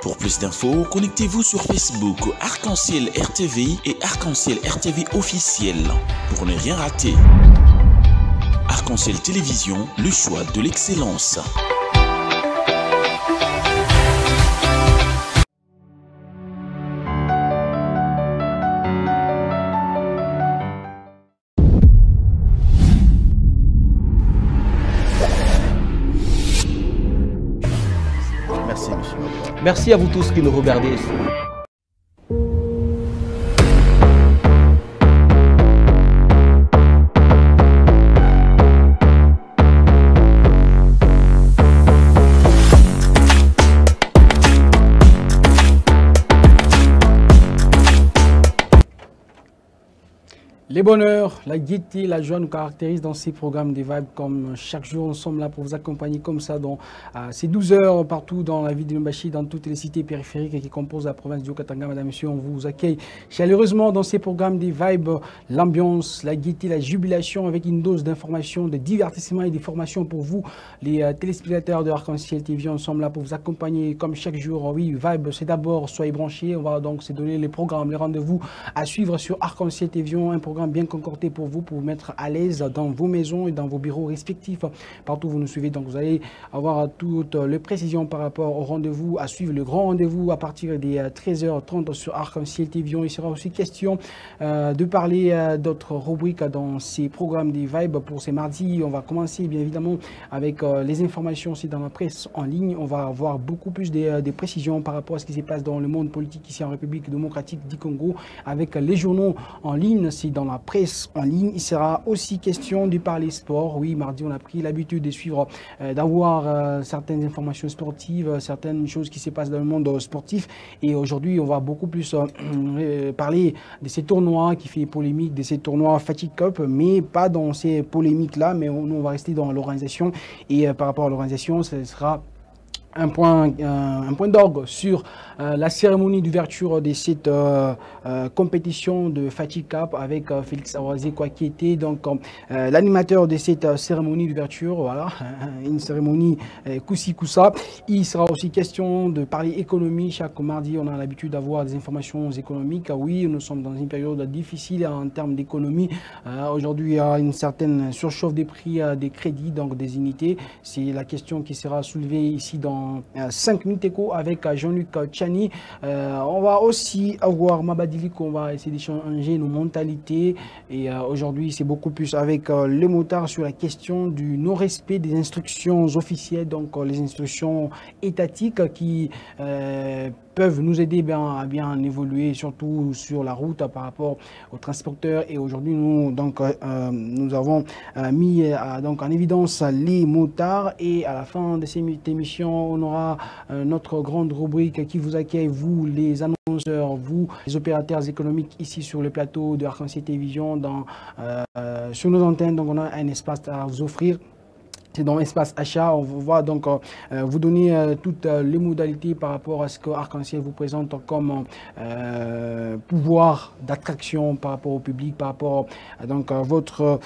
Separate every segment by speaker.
Speaker 1: Pour plus d'infos, connectez-vous sur Facebook Arc-en-Ciel RTV et Arc-en-Ciel RTV officiel pour ne rien rater. Arc-en-Ciel Télévision, le choix de l'excellence.
Speaker 2: Merci, monsieur.
Speaker 3: Merci à vous tous qui nous regardez. Les bonheurs, la gaieté, la joie nous caractérisent dans ces programmes des vibes. Comme chaque jour, nous sommes là pour vous accompagner comme ça dans ces 12 heures partout dans la ville de Lumbashi, dans toutes les cités périphériques qui composent la province du Haut-Katanga. Madame, monsieur, on vous accueille chaleureusement dans ces programmes des vibes. L'ambiance, la gaieté, la jubilation avec une dose d'information, de divertissement et de formation pour vous, les téléspectateurs de Arc-en-Ciel TV. Nous sommes là pour vous accompagner comme chaque jour. Oui, vibe, c'est d'abord, soyez branchés. On va donc se donner les programmes, les rendez-vous à suivre sur Arc-en-Ciel TV. Un programme bien concordé pour vous mettre à l'aise dans vos maisons et dans vos bureaux respectifs. Partout où vous nous suivez, donc vous allez avoir toutes les précisions par rapport au rendez-vous à suivre, le grand rendez-vous à partir des 13h30 sur Arc-en-Ciel TV. Il sera aussi question de parler d'autres rubriques dans ces programmes des vibes pour ces mardis. On va commencer bien évidemment avec les informations aussi dans la presse en ligne. On va avoir beaucoup plus de précisions par rapport à ce qui se passe dans le monde politique ici en République démocratique du Congo avec les journaux en ligne. C'est dans la presse en ligne. Il sera aussi question de parler sport. Oui, mardi, on a pris l'habitude de suivre, d'avoir certaines informations sportives, certaines choses qui se passent dans le monde sportif. Et aujourd'hui, on va beaucoup plus parler de ces tournois qui fait polémique, de ces tournois Fatigue Cup, mais pas dans ces polémiques-là, mais nous, on va rester dans l'organisation. Et par rapport à l'organisation, ce sera un point d'orgue sur la cérémonie d'ouverture de cette compétition de Fatigue Cup avec Félix Awazé qui était donc l'animateur de cette cérémonie d'ouverture. Voilà, une cérémonie Koussi Koussa. Il sera aussi question de parler économie. Chaque mardi, on a l'habitude d'avoir des informations économiques. Oui, nous sommes dans une période difficile en termes d'économie. Aujourd'hui, il y a une certaine surchauffe des prix des crédits, donc des unités. C'est la question qui sera soulevée ici dans 5 minutes écho avec Jean-Luc Tchani. On va aussi avoir Mabadili qu'on va essayer d'échanger nos mentalités. Et aujourd'hui, c'est beaucoup plus avec les motards sur la question du non-respect des instructions officielles, donc les instructions étatiques qui peuvent nous aider à bien évoluer, surtout sur la route par rapport aux transporteurs. Et aujourd'hui, nous avons mis donc en évidence les motards. Et à la fin de cette émission, on aura notre grande rubrique qui vous accueille, vous les annonceurs, vous les opérateurs économiques ici sur le plateau de Arc-en-Ciel Télévision, sur nos antennes. Donc on a un espace à vous offrir. C'est dans l'espace achat, on va donc vous donner toutes les modalités par rapport à ce que Arc-en-Ciel vous présente comme pouvoir d'attraction par rapport au public, par rapport donc à votre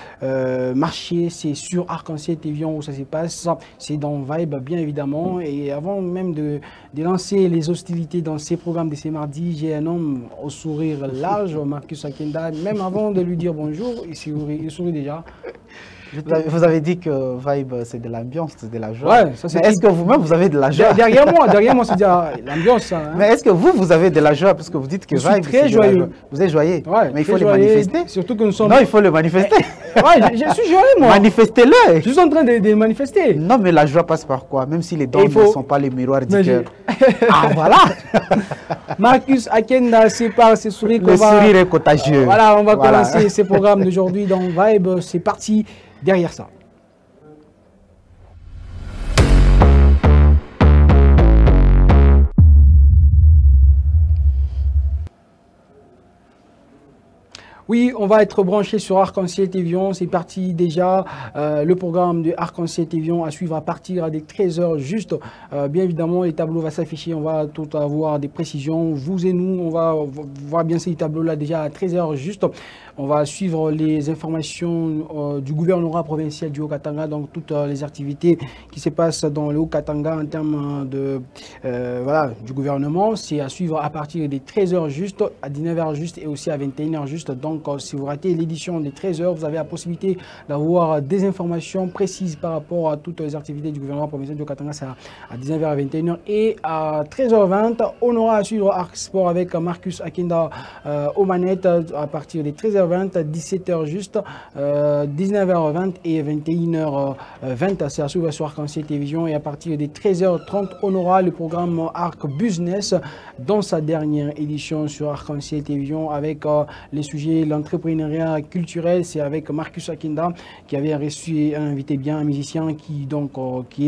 Speaker 3: marché. C'est sur Arc-en-Ciel TV où ça se passe, c'est dans Vibe bien évidemment. Et avant même de lancer les hostilités dans ces programmes de ces mardis, j'ai un homme au sourire large, Marcus Akenda. Même avant de lui dire bonjour, il sourit déjà.
Speaker 2: Vous avez dit que Vibe, c'est de l'ambiance, c'est de la joie. Ouais, mais est-ce que vous-même, vous avez de la joie?
Speaker 3: Derrière moi, c'est l'ambiance. Hein.
Speaker 2: Mais est-ce que vous avez de la joie? Parce que vous dites que Vibe,
Speaker 3: c'est très joyeux.
Speaker 2: Vous êtes joyeux.
Speaker 3: Ouais,
Speaker 2: mais il faut le manifester.
Speaker 3: Surtout que nous sommes...
Speaker 2: Non, il faut le manifester.
Speaker 3: Ouais, je suis joyeux, moi.
Speaker 2: Manifestez-le.
Speaker 3: Je suis en train de manifester.
Speaker 2: Non, mais la joie passe par quoi? Même si les dents ne sont pas les miroirs du cœur.
Speaker 3: Ah, voilà. Marcus Akenda, c'est par ses sourires
Speaker 2: qu'on va... Le sourire est contagieux.
Speaker 3: Voilà, on va commencer ces programmes d'aujourd'hui dans Vibe. C'est parti derrière ça. Oui, on va être branché sur Arc-en-Ciel Télévision. C'est parti déjà. Le programme de Arc-en-Ciel Télévision à suivre à partir des 13h juste. Bien évidemment, les tableaux vont s'afficher. On va tout avoir des précisions. Vous et nous, on va voir bien ces tableaux-là déjà à 13h juste. On va suivre les informations du gouvernorat provincial du Haut-Katanga, donc toutes les activités qui se passent dans le Haut-Katanga en termes de, du gouvernement. C'est à suivre à partir des 13h juste, à 19h juste et aussi à 21h juste. Donc, si vous ratez l'édition des 13h, vous avez la possibilité d'avoir des informations précises par rapport à toutes les activités du gouvernement provincial du Haut-Katanga. C'est à 19h à 21h. Et à 13h20, on aura à suivre Arc Sport avec Marcus Akinda aux manettes à partir des 13h20. 17h juste, 19h20 et 21h20, c'est à suivre sur Arc-en-Ciel Télévision. Et à partir des 13h30, on aura le programme Arc Business dans sa dernière édition sur Arc-en-Ciel Télévision avec les sujets l'entrepreneuriat culturel. C'est avec Marcus Akinda qui avait reçu un invité bien, un musicien qui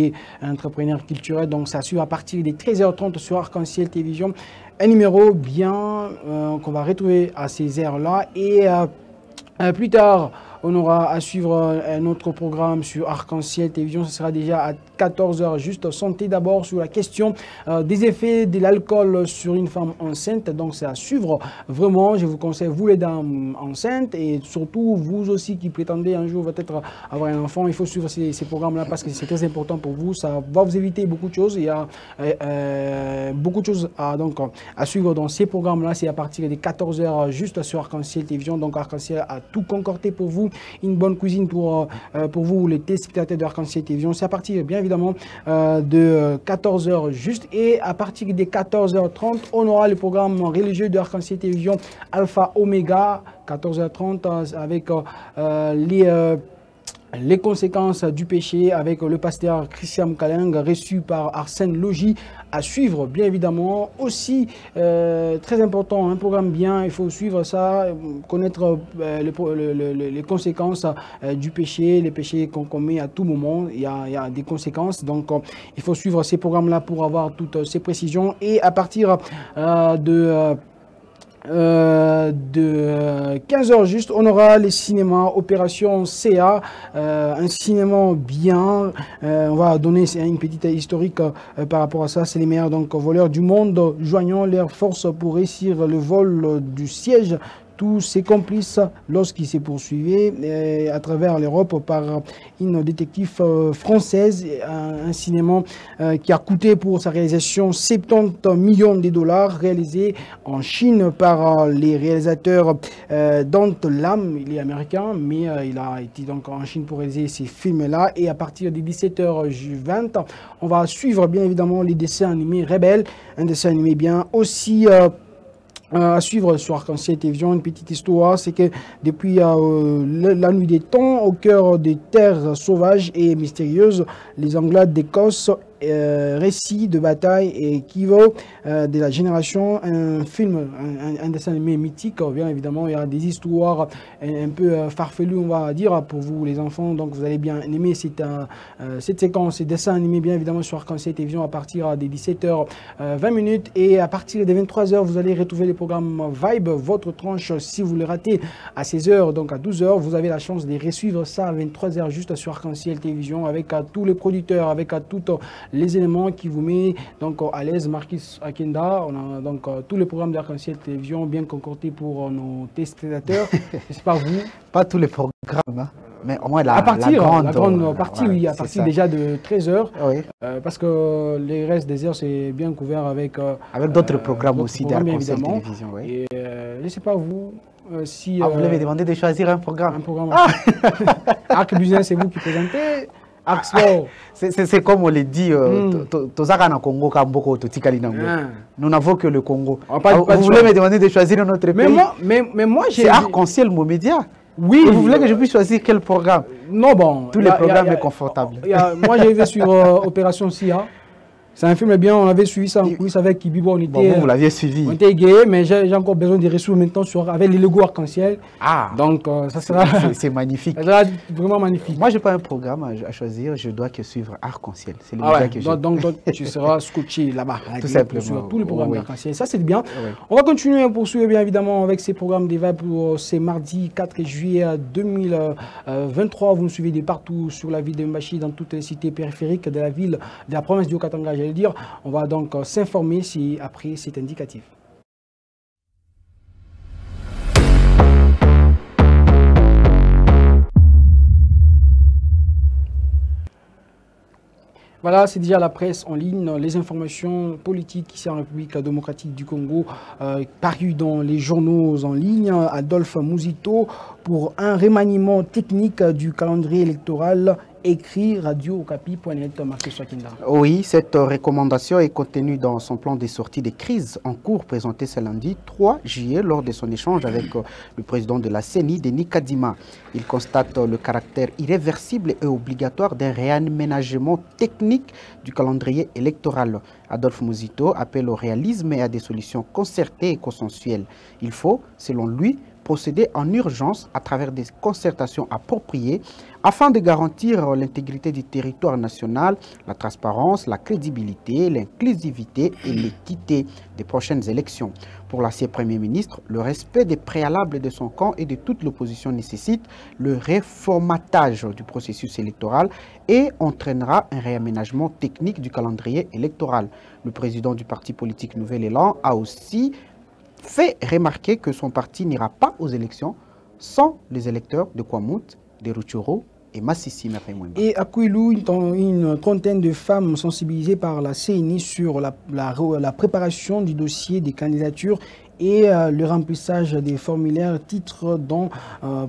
Speaker 3: est un entrepreneur culturel. Donc ça suit à partir des 13h30 sur Arc-en-Ciel Télévision. Un numéro bien qu'on va retrouver à ces heures-là. Et plus tard, on aura à suivre un autre programme sur Arc-en-Ciel Télévision. Ce sera déjà à 14h juste. Santé d'abord sur la question des effets de l'alcool sur une femme enceinte. Donc c'est à suivre vraiment. Je vous conseille, vous les dames enceintes et surtout vous aussi qui prétendez un jour peut-être avoir un enfant. Il faut suivre ces programmes-là parce que c'est très important pour vous. Ça va vous éviter beaucoup de choses. Il y a beaucoup de choses à suivre dans ces programmes-là. C'est à partir des 14h juste sur Arc-en-Ciel Télévision. Donc Arc-en-Ciel a tout concordé pour vous. Une bonne cuisine pour vous, les téléspectateurs d'Arc-en-Ciel Télévision. C'est à partir, bien évidemment, de 14h juste. Et à partir des 14h30, on aura le programme religieux d'Arc-en-Ciel Télévision Alpha Omega, 14h30, avec les conséquences du péché avec le pasteur Christian Kaling reçu par Arsène Logis à suivre bien évidemment. Aussi très important, un programme bien, il faut suivre ça, connaître les conséquences du péché, les péchés qu'on commet à tout moment, il y a des conséquences, donc il faut suivre ces programmes là pour avoir toutes ces précisions. Et à partir de 15h juste, on aura les cinémas Opération CA, un cinéma bien, on va donner une petite historique par rapport à ça. C'est les meilleurs voleurs du monde joignant leurs forces pour réussir le vol du siège. Tous ses complices lorsqu'il s'est poursuivi à travers l'Europe par une détective française, un cinéma qui a coûté pour sa réalisation 70 millions de dollars, réalisé en Chine par les réalisateurs Dante Lam. Il est américain, mais il a été donc en Chine pour réaliser ces films-là. Et à partir de 17h20, on va suivre bien évidemment les dessins animés Rebelle, un dessin animé bien aussi. À suivre sur Arc-en-Ciel Télévision, une petite histoire, c'est que depuis la nuit des temps, au cœur des terres sauvages et mystérieuses, les Anglais d'Écosse, récit de bataille et qui vaut de la génération, un film, un dessin animé mythique. Bien évidemment, il y a des histoires un peu farfelues, on va dire, pour vous les enfants, donc vous allez bien aimer cette séquence, ces dessins animés bien évidemment sur Arc-en-Ciel Télévision à partir des 17h20 et à partir des 23h, vous allez retrouver les programmes Vibe, votre tranche. Si vous le ratez à 16h, donc à 12h, vous avez la chance de resuivre ça à 23h juste sur Arc-en-Ciel Télévision avec tous les producteurs, avec toutes les éléments qui vous met donc à l'aise. Marcus Akinda, on a donc tous les programmes d'Arc-en-Ciel Télévision bien concordés pour nos téléspectateurs. C'est pas vous.
Speaker 2: Pas tous les programmes, hein, mais au moins la
Speaker 3: grande partie, oui, à partir
Speaker 2: ça.
Speaker 3: déjà de 13h,
Speaker 2: oui.
Speaker 3: parce que les restes des heures, c'est bien couvert avec
Speaker 2: d'autres programmes aussi
Speaker 3: d'Arc-en-Ciel
Speaker 2: Télévision. Oui.
Speaker 3: Et je ne sais pas vous. Si,
Speaker 2: vous m'avez demandé de choisir un programme.
Speaker 3: Arc Business, c'est vous qui présentez. Arc Sport.
Speaker 2: C'est comme on l'a dit, Congo, nous n'avons que le Congo. Vous voulez me demander de choisir un autre pays?
Speaker 3: Mais moi
Speaker 2: c'est Arc-en-Ciel, mon média.
Speaker 3: Oui.
Speaker 2: Vous voulez que je puisse choisir quel programme?
Speaker 3: Non, bon.
Speaker 2: Tous les programmes sont confortables.
Speaker 3: Moi, j'ai vu sur Opération SIA. C'est un film bien, on avait suivi ça en coulisses avec Ibibo, on était...
Speaker 2: Bon, vous l'aviez suivi.
Speaker 3: On était gay, mais j'ai encore besoin de ressources maintenant avec les logos arc-en-ciel.
Speaker 2: Ah.
Speaker 3: Donc ça sera...
Speaker 2: C'est magnifique.
Speaker 3: Ça sera vraiment magnifique.
Speaker 2: Moi, je n'ai pas un programme à choisir, je dois que suivre arc-en-ciel. C'est le média que j'ai.
Speaker 3: Donc tu seras scotché là-bas.
Speaker 2: Tout simplement.
Speaker 3: Sur tous les programmes d'arc-en-ciel. Ça, c'est bien. On va continuer à poursuivre, bien évidemment, avec ces programmes des vibes pour ces mardi 4 juillet 2023. Vous nous suivez de partout sur la ville de Mbashi, dans toutes les cités périphériques de la ville, de la province du Haut-Katanga, j'allais dire. On va donc s'informer si après c'est indicatif. Voilà, c'est déjà la presse en ligne, les informations politiques ici en République démocratique du Congo, parues dans les journaux en ligne. Adolphe Mouzito pour un remaniement technique du calendrier électoral. Écrit radio-okapi.net, Marcus Wakinda.
Speaker 2: Oui, cette recommandation est contenue dans son plan de sortie des crises en cours présenté ce lundi 3 juillet lors de son échange avec le président de la CENI, Denis Kadima. Il constate le caractère irréversible et obligatoire d'un réaménagement technique du calendrier électoral. Adolphe Mouzito appelle au réalisme et à des solutions concertées et consensuelles. Il faut, selon lui, procéder en urgence à travers des concertations appropriées afin de garantir l'intégrité du territoire national, la transparence, la crédibilité, l'inclusivité et l'équité des prochaines élections. Pour l'ancien Premier ministre, le respect des préalables de son camp et de toute l'opposition nécessite le reformatage du processus électoral et entraînera un réaménagement technique du calendrier électoral. Le président du parti politique Nouvel Élan a aussi fait remarquer que son parti n'ira pas aux élections sans les électeurs de Kwamut, de Rutshuru et Massissi.
Speaker 3: Et à Kouilou, une trentaine de femmes sensibilisées par la CENI sur la préparation du dossier des candidatures et le remplissage des formulaires titres dans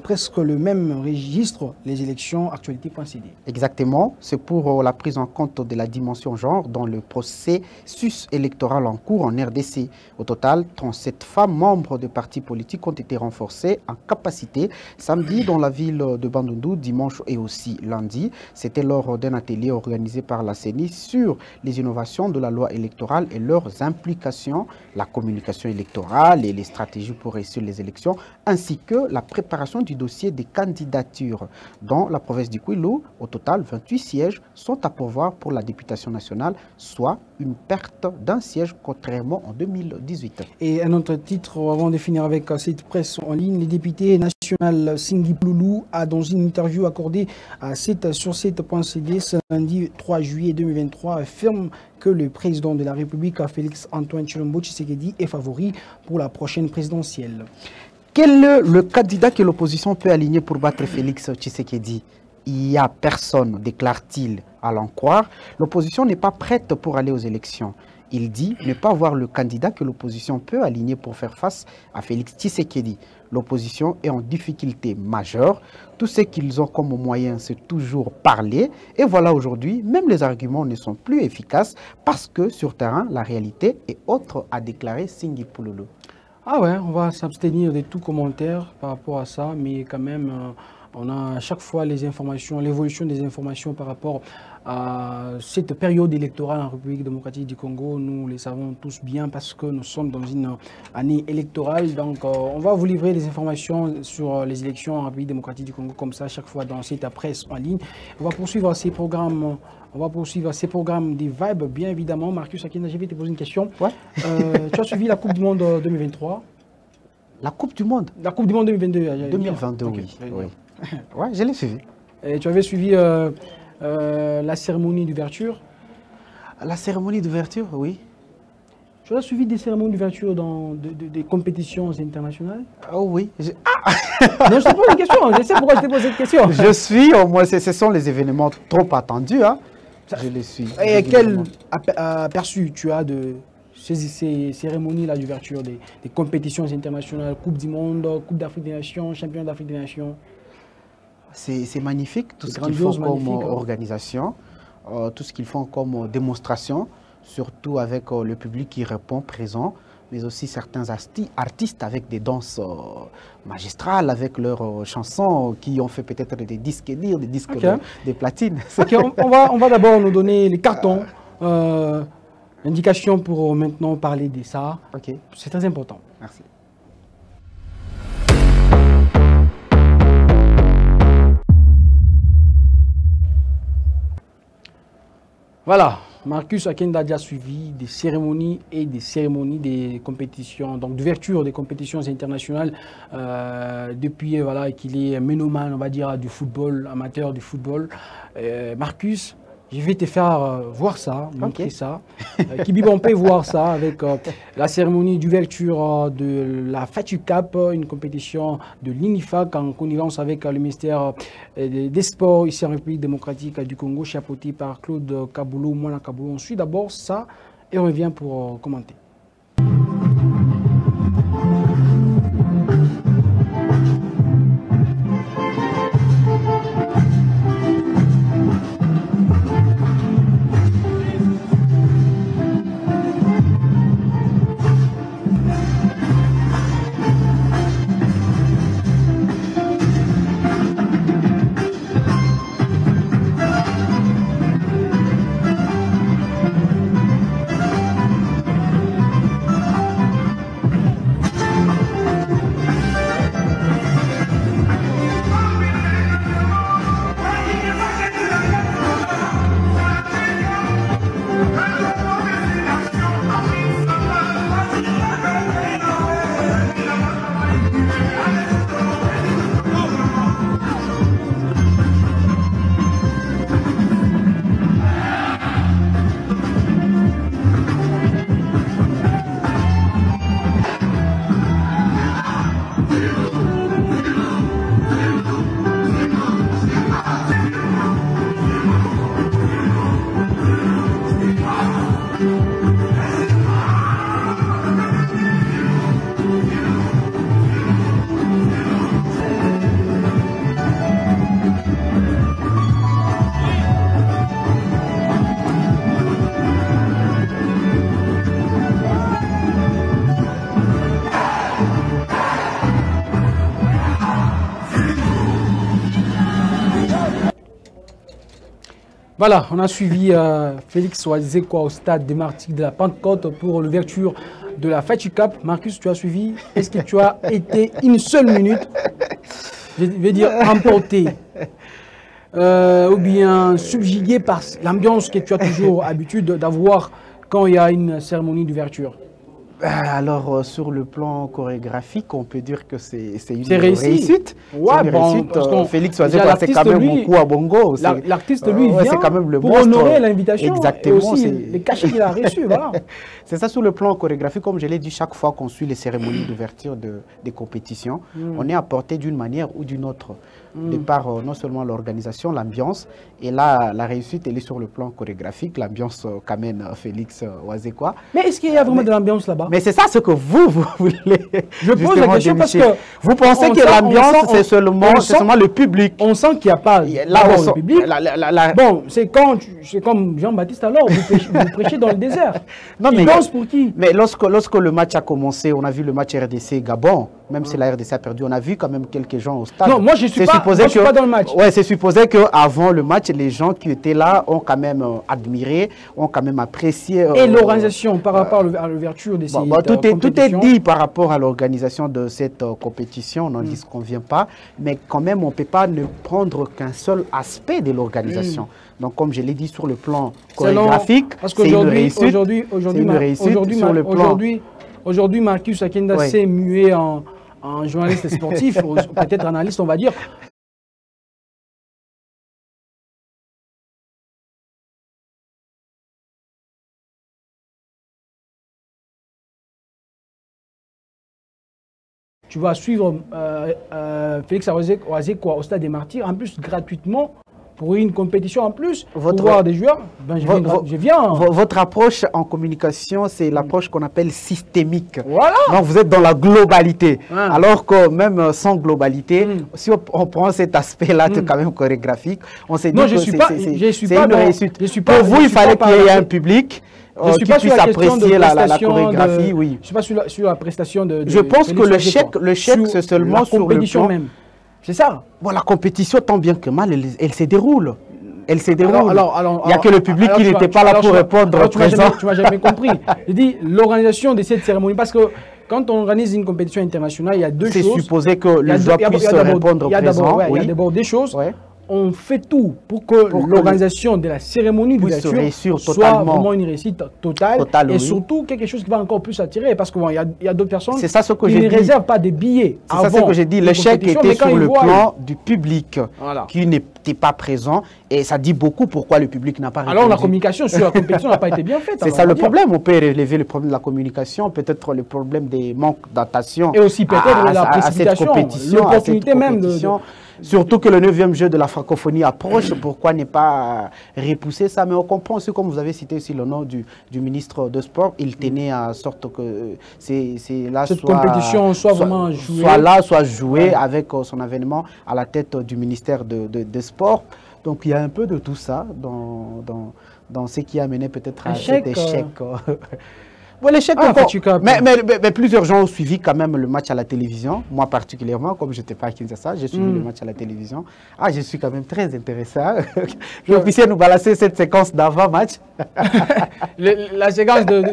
Speaker 3: presque le même registre, les élections actualité.cd.
Speaker 2: Exactement, c'est pour la prise en compte de la dimension genre dans le processus électoral en cours en RDC. Au total, 37 femmes membres de partis politiques ont été renforcées en capacité samedi dans la ville de Bandundu, dimanche et aussi lundi. C'était lors d'un atelier organisé par la CENI sur les innovations de la loi électorale et leurs implications, la communication électorale et les stratégies pour réussir les élections, ainsi que la préparation du dossier des candidatures. Dans la province du Kouilou, au total, 28 sièges sont à pourvoir pour la députation nationale, soit une perte d'un siège contrairement en 2018.
Speaker 3: Et un autre titre, avant de finir avec cette presse en ligne, les députés nationaux Singhi Ploulou a dans une interview accordée à sur 7.cd ce lundi 3 juillet 2023 affirme que le président de la République, Félix Antoine Tshilombo Tshisekedi, est favori pour la prochaine présidentielle.
Speaker 2: Quel est le candidat que l'opposition peut aligner pour battre Félix Tshisekedi? Il n'y a personne, déclare-t-il, à l'en croire. L'opposition n'est pas prête pour aller aux élections. Il dit ne pas voir le candidat que l'opposition peut aligner pour faire face à Félix Tshisekedi. L'opposition est en difficulté majeure. Tout ce qu'ils ont comme moyen, c'est toujours parler. Et voilà aujourd'hui, même les arguments ne sont plus efficaces parce que sur terrain, la réalité est autre, a déclaré Singhi Ploulou.
Speaker 3: Ah ouais, on va s'abstenir de tout commentaire par rapport à ça, mais quand même, on a à chaque fois les informations, l'évolution des informations par rapport à cette période électorale en République démocratique du Congo. Nous les savons tous bien parce que nous sommes dans une année électorale. Donc, on va vous livrer des informations sur les élections en République démocratique du Congo comme ça, chaque fois dans cette presse en ligne. On va poursuivre ces programmes. On va poursuivre ces programmes des vibes, bien évidemment. Marcus Akina, je vais te poser une question.
Speaker 2: Ouais.
Speaker 3: Tu as suivi la Coupe du Monde 2023?
Speaker 2: La Coupe du Monde?
Speaker 3: La Coupe du Monde 2022.
Speaker 2: 2022,
Speaker 3: okay.
Speaker 2: Oui. Ouais, je l'ai suivi.
Speaker 3: Et tu avais suivi la cérémonie d'ouverture?
Speaker 2: La cérémonie d'ouverture, oui.
Speaker 3: Tu as suivi des cérémonies d'ouverture dans des compétitions internationales?
Speaker 2: Oh oui.
Speaker 3: Non, je te pose une question. Je sais pourquoi je t'ai posé cette question.
Speaker 2: Je suis, au moins, ce sont les événements trop attendus. Hein. Je les suis.
Speaker 3: Et quel aperçu tu as de ces cérémonies-là d'ouverture des compétitions internationales, Coupe du Monde, Coupe d'Afrique des Nations, Champion d'Afrique des Nations?
Speaker 2: C'est magnifique, tout ce qu'ils font comme organisation, tout ce qu'ils font comme démonstration, surtout avec le public qui répond présent, mais aussi certains artistes avec des danses magistrales, avec leurs chansons qui ont fait peut-être des disques durs, des disques de platine.
Speaker 3: Okay, on va d'abord nous donner les cartons indication pour maintenant parler de ça.
Speaker 2: Ok.
Speaker 3: C'est très important.
Speaker 2: Merci.
Speaker 3: Voilà, Marcus Akenda a déjà suivi des cérémonies et des cérémonies des compétitions, donc d'ouverture des compétitions internationales depuis voilà, qu'il est ménomane, on va dire, du football, amateur du football. Marcus, je vais te faire voir ça, montrer ça. Kibi Bompé voir ça avec la cérémonie d'ouverture de la Fatu Cup, une compétition de l'INIFAC en connivence avec le ministère des Sports ici en République démocratique du Congo, chapeauté par Claude Kaboulou, Moana Kaboulou. On suit d'abord ça et on revient pour commenter. Voilà, on a suivi Félix Ouazekwa au stade des Martyrs de la Pentecôte pour l'ouverture de la Fatu Cup. Marcus, tu as suivi. Est-ce que tu as été une seule minute, je vais dire emporté, ou bien subjugué par l'ambiance que tu as toujours l'habitude d'avoir quand il y a une cérémonie d'ouverture?
Speaker 2: Alors, sur le plan chorégraphique, on peut dire que c'est une
Speaker 3: réussite.
Speaker 2: Ouais, bon, Félix Ouazekwa, c'est quand même beaucoup à Bongo.
Speaker 3: L'artiste, lui, vient
Speaker 2: quand même le
Speaker 3: pour
Speaker 2: monstre.
Speaker 3: Honorer l'invitation.
Speaker 2: Exactement.
Speaker 3: Et aussi les cachets qu'il a reçus. Voilà.
Speaker 2: C'est ça, sur le plan chorégraphique, comme je l'ai dit, chaque fois qu'on suit les cérémonies d'ouverture des compétitions, on est apporté d'une manière ou d'une autre. De par non seulement l'organisation, l'ambiance, et là, la réussite, elle est sur le plan chorégraphique, l'ambiance qu'amène Félix Ouazekwa.
Speaker 3: Mais est-ce qu'il y a vraiment de l'ambiance là-bas?
Speaker 2: Mais c'est ça ce que vous voulez.
Speaker 3: Je pose la question parce que
Speaker 2: vous pensez que l'ambiance, c'est seulement le public.
Speaker 3: On sent qu'il n'y a pas le public. Bon, c'est comme Jean-Baptiste alors, vous prêchez dans le désert.
Speaker 2: Non,
Speaker 3: il danse pour qui?
Speaker 2: Mais lorsque le match a commencé, on a vu le match RDC-Gabon, même si la RDC a perdu, on a vu quand même quelques gens au stade.
Speaker 3: Non, moi je ne suis pas dans le match.
Speaker 2: Ouais, c'est supposé qu'avant le match, les gens qui étaient là ont quand même admiré, ont quand même apprécié.
Speaker 3: Et l'organisation par rapport à l'ouverture de ces compétitions.
Speaker 2: Tout est dit par rapport à l'organisation de cette compétition, on n'en disconvient pas, mais quand même on ne peut pas ne prendre qu'un seul aspect de l'organisation. Donc comme je l'ai dit, sur le plan chorégraphique, c'est une réussite.
Speaker 3: Aujourd'hui, Marcus Akenda s'est mué en journaliste sportif, peut-être analyste, on va dire. Tu vas suivre Félix Ouazekwa au stade des Martyrs, en plus gratuitement, pour une compétition en plus, pour voir des joueurs. Ben, je viens.
Speaker 2: Votre approche en communication, c'est l'approche qu'on appelle systémique.
Speaker 3: Voilà.
Speaker 2: Donc vous êtes dans la globalité. Alors que même sans globalité, si on prend cet aspect-là quand même chorégraphique, on s'est dit que c'est une réussite. Pour vous, il fallait qu'il y ait un public.
Speaker 3: Je ne suis pas sur la
Speaker 2: apprécier la chorégraphie, oui.
Speaker 3: Je ne suis pas sur la prestation de
Speaker 2: je pense que le chèque, c'est seulement sur le plan.
Speaker 3: Même. C'est ça.
Speaker 2: Bon, la compétition, tant bien que mal, elle se déroule. elle s'est déroulée. Il n'y a que le public qui n'était pas là pour répondre présent.
Speaker 3: Tu m'as jamais compris. Je dis l'organisation de cette cérémonie, parce que quand on organise une compétition internationale, il y a deux choses.
Speaker 2: C'est supposé que le joueur puisse répondre présent.
Speaker 3: Il y a d'abord des choses. On fait tout pour que l'organisation de la cérémonie d'ouverture soit vraiment une réussite totale et surtout quelque chose qui va encore plus attirer, parce qu'il y a d'autres personnes qui ne réservent pas des billets.
Speaker 2: C'est ça ce que j'ai dit, l'échec était sur le plan du public qui n'était pas présent, et ça dit beaucoup pourquoi le public n'a pas répondu.
Speaker 3: Alors la communication sur la compétition n'a pas été bien faite.
Speaker 2: C'est ça le problème, on peut relever le problème de la communication, peut-être le problème des manques d'attention
Speaker 3: et aussi peut-être la précipitation, l'opportunité même de...
Speaker 2: Surtout que le 9e jeu de la francophonie approche, pourquoi ne pas repousser ça? Mais on comprend aussi, comme vous avez cité aussi le nom du ministre de Sport, il tenait à sorte que cette
Speaker 3: compétition soit vraiment jouée.
Speaker 2: Soit jouée avec son avènement à la tête du ministère de Sport. Donc il y a un peu de tout ça dans ce qui a mené peut-être à cet échec. Bon, l'échec mais plusieurs gens ont suivi quand même le match à la télévision. Moi particulièrement, comme je n'étais pas à Kinshasa, j'ai suivi le match à la télévision. Ah, je suis quand même très intéressé. Vous puissiez nous balancer cette séquence d'avant-match.
Speaker 3: La séquence de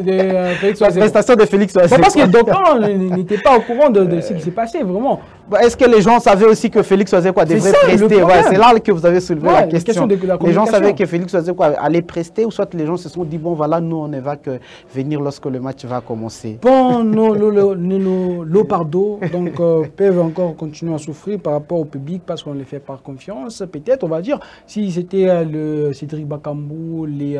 Speaker 3: Félix Oiseko.
Speaker 2: La prestation de Félix Oiseko.
Speaker 3: Parce que d'autres n'étaient pas au courant de ce qui s'est passé, vraiment.
Speaker 2: Est-ce que les gens savaient aussi que Félix Oiseko devrait prester? C'est là que vous avez soulevé la question. Les gens savaient que Félix Oiseko allait prester, ou soit les gens se sont dit, bon voilà, nous on ne va que venir lorsque le match va commencer.
Speaker 3: Bon, nos pardos donc, peuvent encore continuer à souffrir par rapport au public parce qu'on les fait par confiance. Peut-être, on va dire, si c'était le Cédric Bakambu, les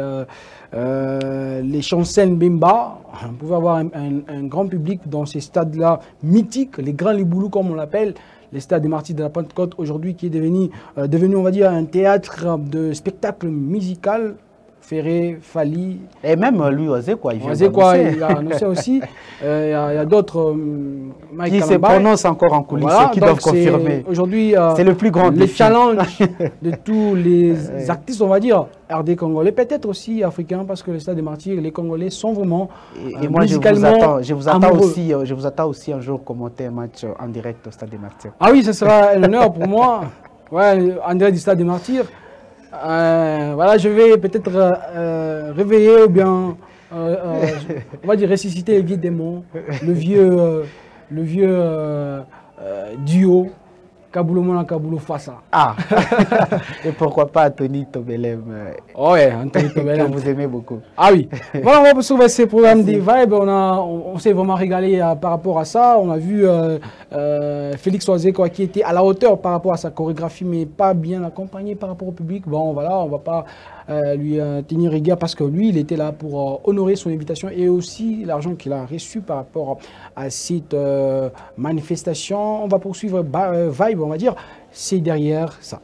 Speaker 3: Chancel Bemba, on pouvait avoir un grand public dans ces stades-là mythiques, les grands Liboulou comme on l'appelle, les stades des Martyrs de la Pentecôte aujourd'hui qui est devenu, on va dire, un théâtre de spectacle musical. Ferré, Fali.
Speaker 2: Et même lui, Oiseko,
Speaker 3: il a annoncé aussi. Il y a d'autres
Speaker 2: qui se prononcent encore en coulisses, qui doivent confirmer.
Speaker 3: Aujourd'hui,
Speaker 2: c'est le plus grand défi.
Speaker 3: Le challenge de tous les artistes, on va dire, RD congolais, peut-être aussi africains, parce que le Stade des Martyrs, les Congolais sont vraiment
Speaker 2: et moi,
Speaker 3: musicalement
Speaker 2: je vous attends aussi un jour commenter un match en direct au Stade des Martyrs.
Speaker 3: Ah oui, ce sera un honneur pour moi. Ouais, en direct du Stade des Martyrs. Voilà, je vais peut-être réveiller ou bien, on va dire, ressusciter les vieux démons, le vieux duo Kaboulou Mona Kaboulou Fassa.
Speaker 2: Ah, et pourquoi pas Anthony Tobelem?
Speaker 3: Ouais, Anthony Tobelem.
Speaker 2: Que vous aimez beaucoup.
Speaker 3: Ah oui. Voilà, on va poursuivre ces programmes des vibes. On s'est vraiment régalé par rapport à ça. On a vu Félix Oiseko qui était à la hauteur par rapport à sa chorégraphie, mais pas bien accompagné par rapport au public. Bon, voilà, on ne va pas lui tenir rigueur parce que lui, il était là pour honorer son invitation et aussi l'argent qu'il a reçu par rapport à cette manifestation. On va poursuivre Vibe, on va dire, c'est derrière ça.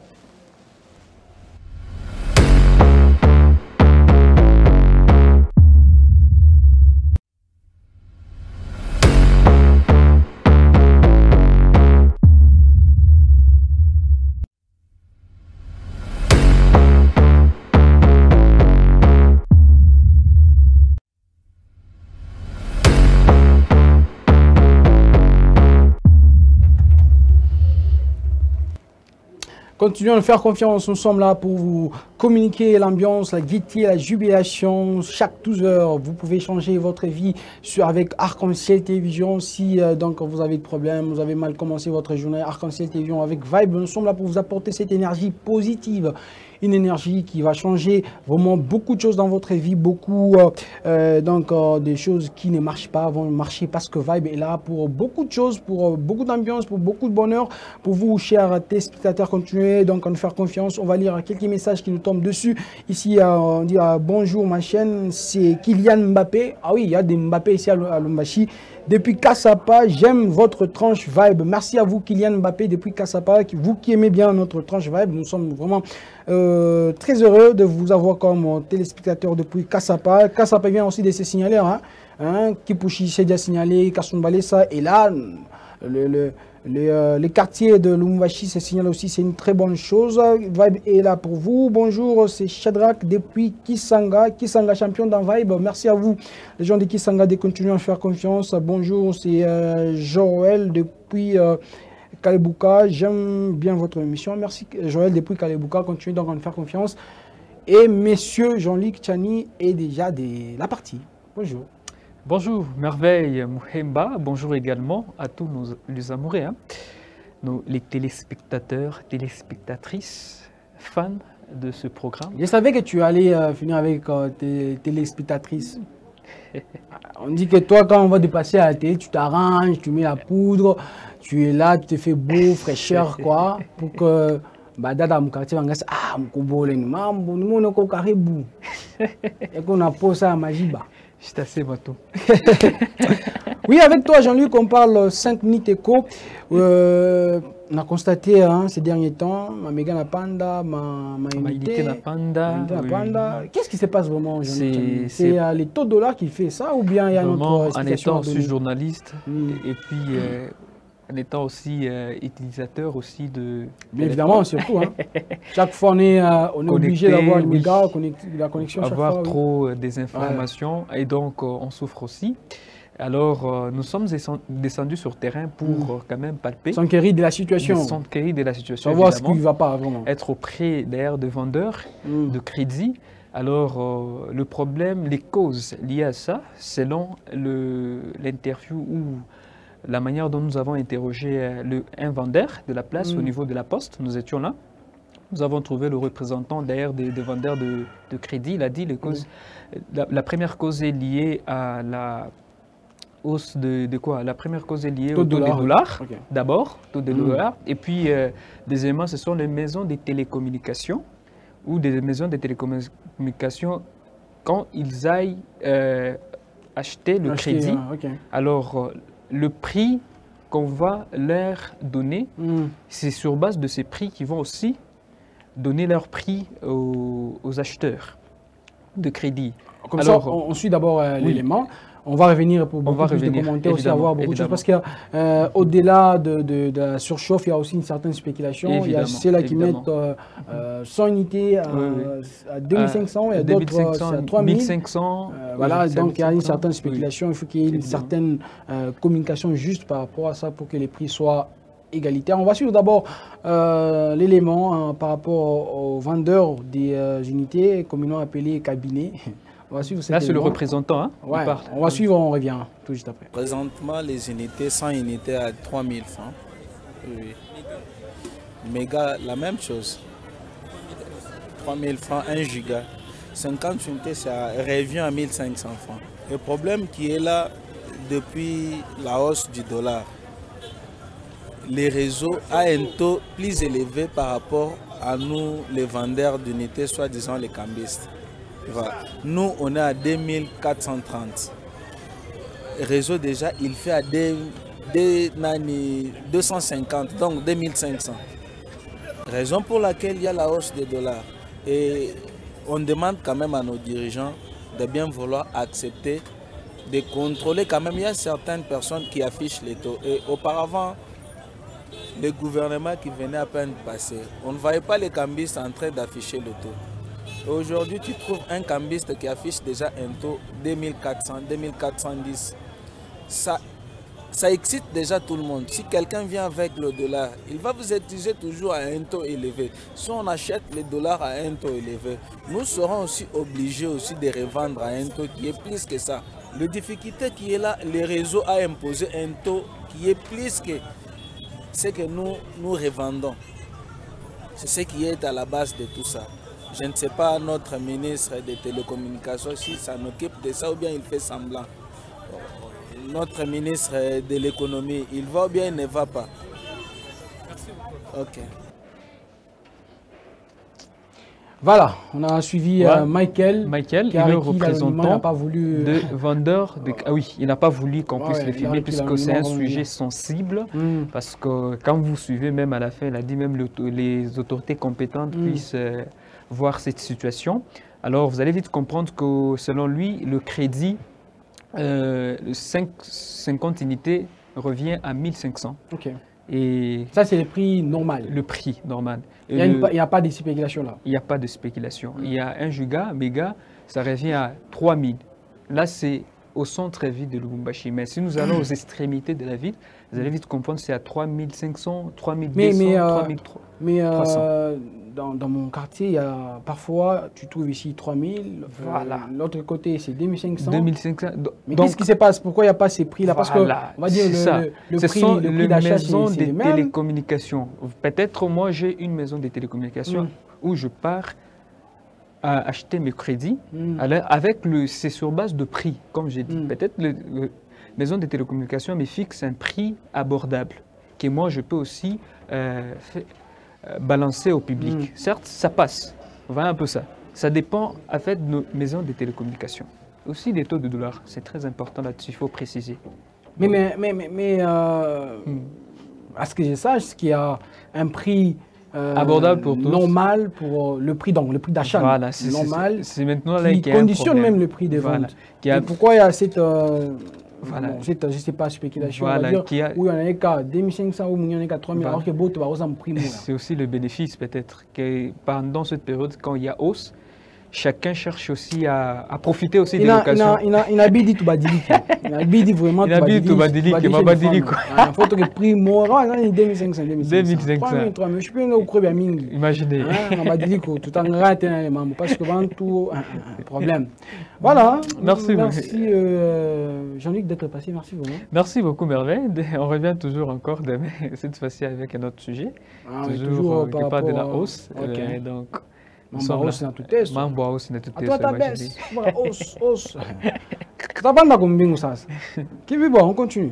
Speaker 3: Continuons à faire confiance, nous sommes là pour vous communiquer l'ambiance, la gaieté, la jubilation. Chaque 12 heures, vous pouvez changer votre vie avec Arc-en-Ciel Télévision. Si donc vous avez des problèmes, vous avez mal commencé votre journée, Arc-en-Ciel Télévision avec Vibe, nous sommes là pour vous apporter cette énergie positive. Une énergie qui va changer vraiment beaucoup de choses dans votre vie, beaucoup des choses qui ne marchent pas vont marcher parce que Vibe est là pour beaucoup de choses, pour beaucoup d'ambiance, pour beaucoup de bonheur. Pour vous, chers téléspectateurs, continuez donc à nous faire confiance. On va lire quelques messages qui nous tombent dessus. Ici, on dit bonjour ma chaîne, c'est Kylian Mbappé. Ah oui, il y a des Mbappé ici à Lubumbashi. Depuis Kassapa, j'aime votre tranche Vibe. Merci à vous Kylian Mbappé depuis Kassapa, vous qui aimez bien notre tranche Vibe. Nous sommes vraiment très heureux de vous avoir comme téléspectateur depuis Kassapa. Kassapa vient aussi de se signaler, Kipushi s'est déjà signalé, Kasumbalesa, et là, les quartiers de Lubumbashi se signalent aussi, c'est une très bonne chose. Vibe est là pour vous. Bonjour, c'est Shadrach depuis Kisanga. Kisanga champion dans Vibe. Merci à vous, les gens de Kisanga, de continuer à faire confiance. Bonjour, c'est Joël depuis Kalebouka, j'aime bien votre émission. Merci Joël depuis Kalebouka, continuez donc à nous faire confiance. Et messieurs Jean-Luc Tchani est déjà de la partie. Bonjour.
Speaker 4: Bonjour Merveille Mouhemba, bonjour également à tous les amoureux, hein. Les téléspectateurs, téléspectatrices, fans de ce programme.
Speaker 3: Je savais que tu allais finir avec tes téléspectatrices. On dit que toi, quand on va dépasser à la télé, tu t'arranges, tu mets la poudre, tu es là, tu te fais beau, fraîcheur, quoi, pour que Dada mon quartier va dire ah, mon cobole, nous on est caribou. Et qu'on a posé ça à Majiba.
Speaker 4: C'est assez bateau.
Speaker 3: Oui, avec toi, Jean-Luc, on parle 5 minutes éco. On a constaté ces derniers temps, ma méga na panda, ma unité
Speaker 4: na panda.
Speaker 3: Oui. Qu'est-ce qui se passe vraiment, Jean-Luc? C'est les taux de dollars qui fait ça ou bien il y a une autre explication?
Speaker 4: En étant journaliste et puis en étant aussi utilisateur aussi de...
Speaker 3: Bien évidemment, surtout. Hein. Chaque fois, on est obligé d'avoir le méga, la connexion chaque fois.
Speaker 4: Avoir trop des informations et donc on souffre aussi. Alors, nous sommes descendus sur terrain pour quand même palper.
Speaker 3: S'enquérir de la situation.
Speaker 4: S'enquérir de la situation,
Speaker 3: savoir ce qui ne va pas vraiment.
Speaker 4: Être auprès d'ailleurs de vendeurs de crédit. Alors, le problème, les causes liées à ça, selon l'interview ou la manière dont nous avons interrogé un vendeur de la place au niveau de la poste, nous étions là. Nous avons trouvé le représentant d'ailleurs des vendeurs de crédit. Il a dit les causes. La première cause est liée à la hausse de quoi? La première cause est liée au taux des dollars, d'abord, taux des dollars. Et puis, deuxièmement, ce sont les maisons de télécommunications ou des maisons de télécommunications quand ils aillent acheter le crédit. Alors, le prix qu'on va leur donner, c'est sur base de ces prix qu'ils vont aussi donner leur prix aux acheteurs de crédit.
Speaker 3: Comme alors, ça, on suit d'abord l'élément. On va revenir pour beaucoup plus de commentaires, aussi avoir beaucoup de choses. Parce qu'au-delà de la surchauffe, il y a aussi une certaine spéculation. Il y a ceux-là qui mettent 100 unités à 2500 et d'autres à 3500. Voilà, donc il y a une certaine spéculation. Il faut qu'il y ait une certaine communication juste par rapport à ça pour que les prix soient égalitaires. On va suivre d'abord l'élément par rapport aux vendeurs des unités, communément appelés cabinets.
Speaker 4: Là, c'est le représentant. Hein,
Speaker 3: ouais, on va suivre, on revient tout juste après.
Speaker 5: Présentement, les unités, 100 unités à 3000 francs. Oui. Méga, la même chose. 3000 francs, 1 giga. 50 unités, ça revient à 1500 francs. Le problème qui est là, depuis la hausse du dollar, les réseaux ont un taux plus élevé par rapport à nous, les vendeurs d'unités, soi-disant les cambistes. Voilà. Nous, on est à 2430. Le réseau, déjà, il fait à 250, donc 2500. Raison pour laquelle il y a la hausse des dollars. Et on demande quand même à nos dirigeants de bien vouloir accepter, de contrôler quand même. Il y a certaines personnes qui affichent les taux. Et auparavant, le gouvernement qui venait à peine passer, on ne voyait pas les cambistes en train d'afficher le taux. Aujourd'hui, tu trouves un cambiste qui affiche déjà un taux 2400, 2410. Ça excite déjà tout le monde. Si quelqu'un vient avec le dollar, il va vous exiger toujours à un taux élevé. Si on achète les dollars à un taux élevé, nous serons aussi obligés aussi de revendre à un taux qui est plus que ça. La difficulté qui est là, les réseaux ont imposé un taux qui est plus que ce que nous revendons. C'est ce qui est à la base de tout ça. Je ne sais pas, notre ministre des télécommunications, si ça s'occupe de ça ou bien il fait semblant. Notre ministre de l'économie, il va ou bien il ne va pas? Merci beaucoup. Ok.
Speaker 3: Voilà, on a suivi Michael,
Speaker 4: qui est le représentant de vendeur. Ah oui, il n'a pas voulu qu'on puisse le filmer puisque c'est un sujet sensible. Parce que quand vous suivez, même à la fin, il a dit même les autorités compétentes puissent voir cette situation. Alors, vous allez vite comprendre que selon lui, le crédit, 50 unités revient à 1500.
Speaker 3: Ok.
Speaker 4: Et
Speaker 3: ça, c'est le prix normal.
Speaker 4: Le prix normal.
Speaker 3: Il n'y a pas de spéculation là.
Speaker 4: Il n'y a pas de spéculation. Il y a 1 giga, méga, ça revient à 3000. Là, c'est au centre-ville de Lubumbashi. Mais si nous allons aux extrémités de la ville, vous allez vite comprendre, c'est à 3500, 3200, 3300.
Speaker 3: Mais dans mon quartier, il y a, parfois, tu trouves ici 3000.
Speaker 4: Voilà.
Speaker 3: L'autre côté, c'est 2500.
Speaker 4: 2500.
Speaker 3: Mais qu'est-ce qui se passe? Pourquoi il n'y a pas ces prix-là? Parce que, on va dire, le prix d'achat, c'est
Speaker 4: des
Speaker 3: le même.
Speaker 4: télécommunications. Peut-être, moi, j'ai une maison de télécommunications où je pars à acheter mes crédits. C'est sur base de prix, comme j'ai dit. Peut-être maison de télécommunications me fixe un prix abordable que moi, je peux aussi balancer au public. Certes, ça passe. Voilà un peu ça. Ça dépend, en fait, de nos maisons de télécommunications. Aussi des taux de dollars. C'est très important là-dessus, il faut préciser.
Speaker 3: Mais à ce que je sache, qu'il y a un prix
Speaker 4: abordable pour tous.
Speaker 3: Normal pour le prix d'achat.
Speaker 4: Voilà,
Speaker 3: c'est normal.
Speaker 4: C'est maintenant là
Speaker 3: qui conditionne même le prix des ventes. Pourquoi il y a cette je ne sais pas, spéculation, on va dire, où il y en a qu'à 2500 ou il y en a qu'à 3000, alors que d'autres vont en prix.
Speaker 4: C'est aussi le bénéfice peut-être que pendant cette période, quand il y a hausse, chacun cherche aussi à profiter aussi de l'occasion.
Speaker 3: Il a dit tout badili. Il a dit vraiment tout badili.
Speaker 4: Il a dit tout badili.
Speaker 3: Il faut que le prix mort, 2500,
Speaker 4: 2500.
Speaker 3: 3000, je peux nous croire bien.
Speaker 4: Imaginez.
Speaker 3: Badili tout en raté les membres parce que vraiment tout un problème. Voilà.
Speaker 4: Merci
Speaker 3: Jean-Luc d'être passé. Merci beaucoup.
Speaker 4: Merci beaucoup Merveille. On revient toujours encore demain, cette fois-ci avec un autre sujet. Toujours qui parle de la hausse. Donc.
Speaker 3: Mambo hausse na tuteso.
Speaker 4: Mambo hausse na tuteso.
Speaker 3: Atua tabes. Hausse. Tabanda kumbingu sasa. Kivi bon, on continue.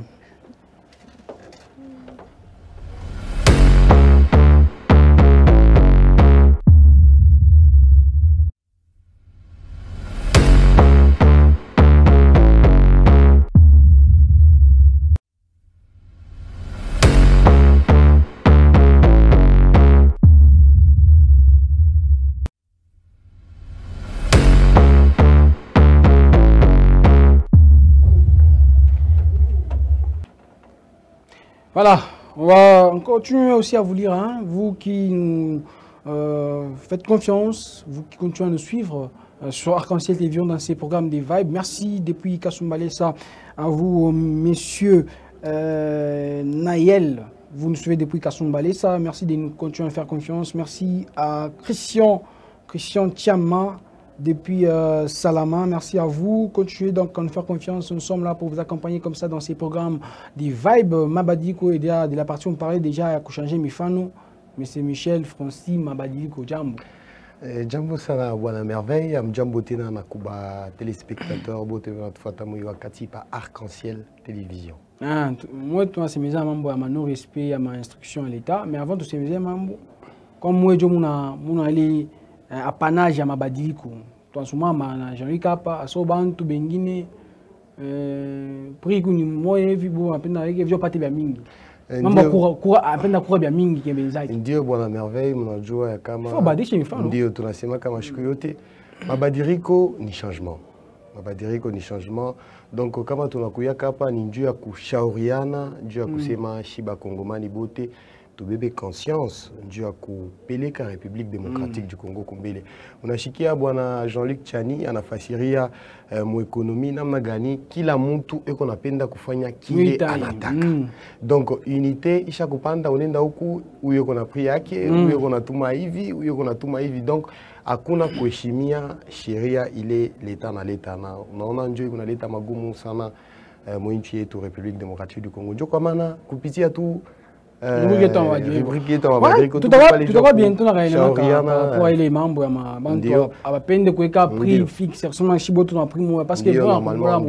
Speaker 3: Voilà, on continue aussi à vous lire, hein, vous qui nous faites confiance, vous qui continuez à nous suivre sur Arc-en-Ciel Télévision dans ces programmes des Vibes. Merci depuis Kasumbalesa à vous, messieurs Naël, vous nous suivez depuis Kasumbalesa. Merci de nous continuer à faire confiance. Merci à Christian Tiama depuis Salama. Merci à vous. Continuez donc à nous faire confiance. Nous sommes là pour vous accompagner comme ça dans ces programmes des Vibes. Mabadiko et de la partie, on parlait déjà à changer Mifano. Mais c'est Michel Francis Mabadiko. Jambo.
Speaker 6: Jambo sana wana merveille. Jambo tena na kuba téléspectateur bote fatamu wakati pa Arc-en-Ciel Télévision.
Speaker 3: Moi, toi, c'est mes mambo à mon respect à ma instruction à l'État. Mais avant tout, c'est mes mambo. Comme moi, je mon aller apanage ya mabadiliko twasumama na Jean-Luc hapa aso bantu bengine prix kuni moyo hivi bo apenda weke vyo pate bya mingi mambo apenda kura bya mingi kembenzaki
Speaker 6: ndio bwana merveille mnajua ya kama
Speaker 3: fo badishe mifano
Speaker 6: ndio tunasema kama siku yote mabadiliko ni changement donc kama tunakuyaka hapa ni njuu ya kushauriana njuu ya kusema shiba kongomani bote tubebe conscience njuu ya kupeleka République démocratique du Congo kumbele. Unashikia bwana Jean-Luc Chani anafasiria muekonomi namna gani kila mtu eko napenda kufanya kile anataka. Donc unité isha kupanda unenda huku uyo kona pri yake, uyo kona tuma hivi, uyo kona tuma hivi. Donc hakuna kuheshimia sheria ile leta na leta na unaona njoo kuna leta magumu sana mwinchi yetu République démocratique du Congo. Njoo kwa maana kupitia tu
Speaker 3: tutakuwa bientôt na kaina pour ile mambo ya mabantu abapende kuweka prix fixe sema shibo tuna prix moja parce que normalement